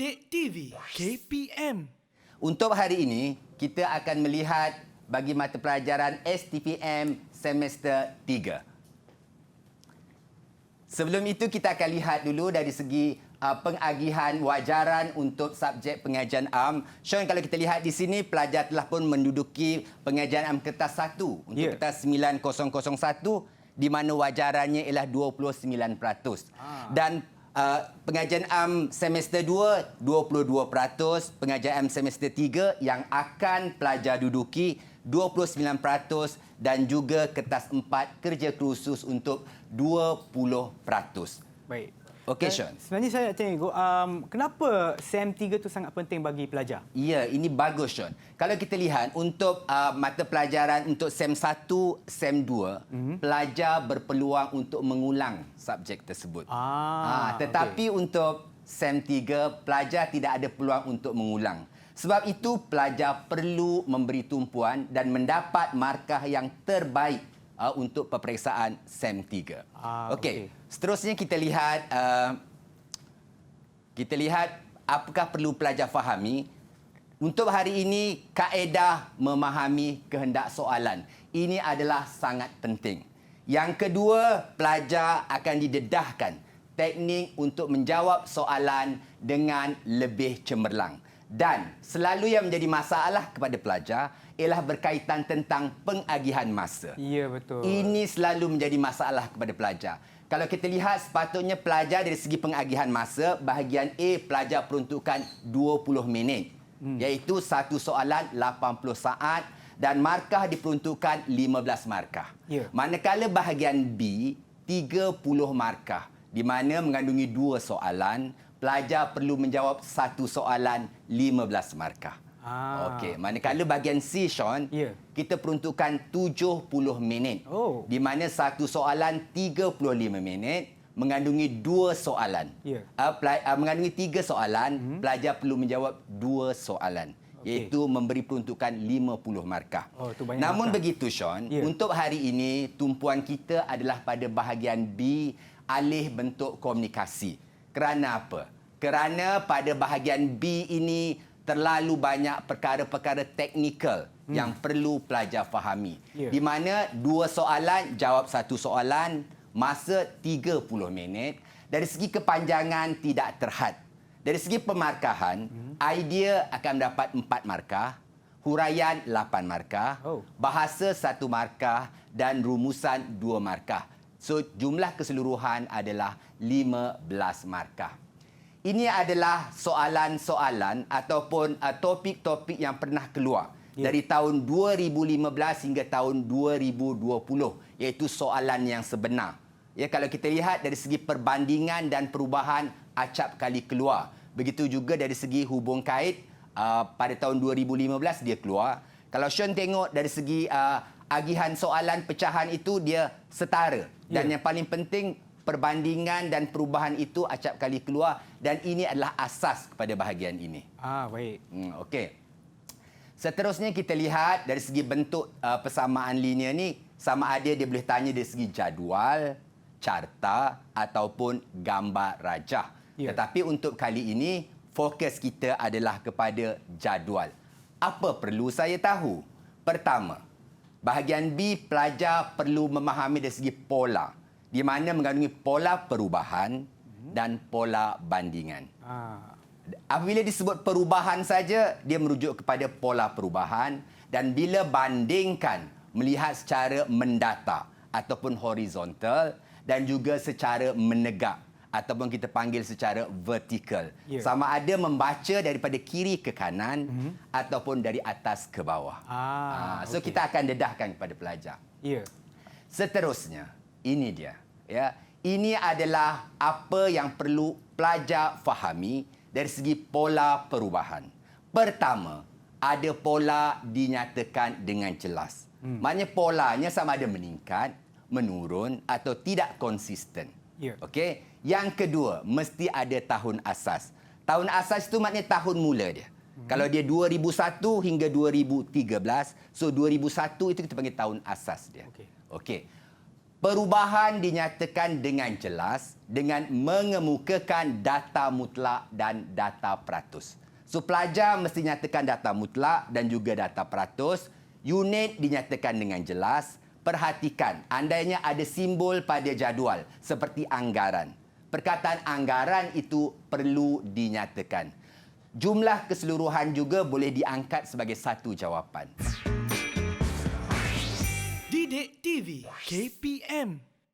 Didik TV KPM. Untuk hari ini, kita akan melihat bagi mata pelajaran STPM semester 3. Sebelum itu, kita akan lihat dulu dari segi pengagihan wajaran untuk subjek pengajian am. Sean, kalau kita lihat di sini, pelajar telah pun menduduki pengajian am kertas 1 untuk kertas 9001 di mana wajarannya ialah 29%. Dan pengajian am semester 2, 22%. Pengajian am semester 3 yang akan pelajar duduki 29% dan juga kertas 4 kerja khusus untuk 20%. Baik. Okey, Sean. Sebenarnya saya nak tanya, kenapa SEM 3 tu sangat penting bagi pelajar? Ya, ini bagus, Sean. Kalau kita lihat untuk mata pelajaran untuk SEM 1, SEM 2, pelajar berpeluang untuk mengulang subjek tersebut. Tetapi untuk SEM 3, pelajar tidak ada peluang untuk mengulang. Sebab itu, pelajar perlu memberi tumpuan dan mendapat markah yang terbaik untuk peperiksaan SEM 3. Okey. Seterusnya kita lihat apakah perlu pelajar fahami. Untuk hari ini, kaedah memahami kehendak soalan. Ini adalah sangat penting. Yang kedua, pelajar akan didedahkan teknik untuk menjawab soalan dengan lebih cemerlang. Dan selalu yang menjadi masalah kepada pelajar ialah berkaitan tentang pengagihan masa. Ya, betul. Ini selalu menjadi masalah kepada pelajar. Kalau kita lihat, sepatutnya pelajar dari segi pengagihan masa, bahagian A pelajar peruntukkan 20 minit. Iaitu satu soalan 80 saat dan markah diperuntukkan 15 markah. Ya. Manakala bahagian B, 30 markah. Di mana mengandungi 2 soalan, pelajar perlu menjawab satu soalan 15 markah. Okey, manakala bahagian C, Sean, kita peruntukkan 70 minit. Di mana satu soalan 35 minit mengandungi 2 soalan. Mengandungi 3 soalan, pelajar perlu menjawab 2 soalan. Iaitu memberi peruntukan 50 markah. Namun markah begitu, Sean, untuk hari ini tumpuan kita adalah pada bahagian B, alih bentuk komunikasi. Kerana apa? Kerana pada bahagian B ini terlalu banyak perkara-perkara teknikal yang perlu pelajar fahami. Di mana 2 soalan, jawab satu soalan, masa 30 minit. Dari segi kepanjangan tidak terhad. Dari segi pemarkahan, idea akan mendapat 4 markah, huraian 8 markah, bahasa 1 markah dan rumusan 2 markah. So, jumlah keseluruhan adalah 15 markah. Ini adalah soalan-soalan ataupun topik-topik yang pernah keluar dari tahun 2015 hingga tahun 2020, iaitu soalan yang sebenar. Ya, kalau kita lihat dari segi perbandingan dan perubahan acap kali keluar. Begitu juga dari segi hubung kait, pada tahun 2015 dia keluar. Kalau Sean tengok dari segi agihan soalan pecahan itu dia setara. Dan yang paling penting, perbandingan dan perubahan itu acap kali keluar dan ini adalah asas kepada bahagian ini. Baik. Okey. Seterusnya kita lihat dari segi bentuk persamaan linear ni, sama ada dia boleh tanya dari segi jadual, carta ataupun gambar rajah. Tetapi untuk kali ini fokus kita adalah kepada jadual. Apa perlu saya tahu? Pertama, bahagian B pelajar perlu memahami dari segi pola, di mana mengandungi pola perubahan dan pola bandingan. Apabila disebut perubahan saja, dia merujuk kepada pola perubahan, dan bila bandingkan, melihat secara mendata ataupun horizontal dan juga secara menegak ataupun kita panggil secara vertikal. Sama ada membaca daripada kiri ke kanan ataupun dari atas ke bawah. So kita akan dedahkan kepada pelajar. Seterusnya, ini dia. Ya, ini adalah apa yang perlu pelajar fahami dari segi pola perubahan. Pertama, ada pola dinyatakan dengan jelas. Maknanya polanya sama ada meningkat, menurun atau tidak konsisten. Okey. Yang kedua, mesti ada tahun asas. Tahun asas itu maknanya tahun mula dia. Kalau dia 2001 hingga 2013, so 2001 itu kita panggil tahun asas dia. Okey. Perubahan dinyatakan dengan jelas dengan mengemukakan data mutlak dan data peratus. So, pelajar mesti nyatakan data mutlak dan juga data peratus. Unit dinyatakan dengan jelas. Perhatikan, andainya ada simbol pada jadual seperti anggaran. Perkataan anggaran itu perlu dinyatakan. Jumlah keseluruhan juga boleh diangkat sebagai satu jawapan. Didik TV KPM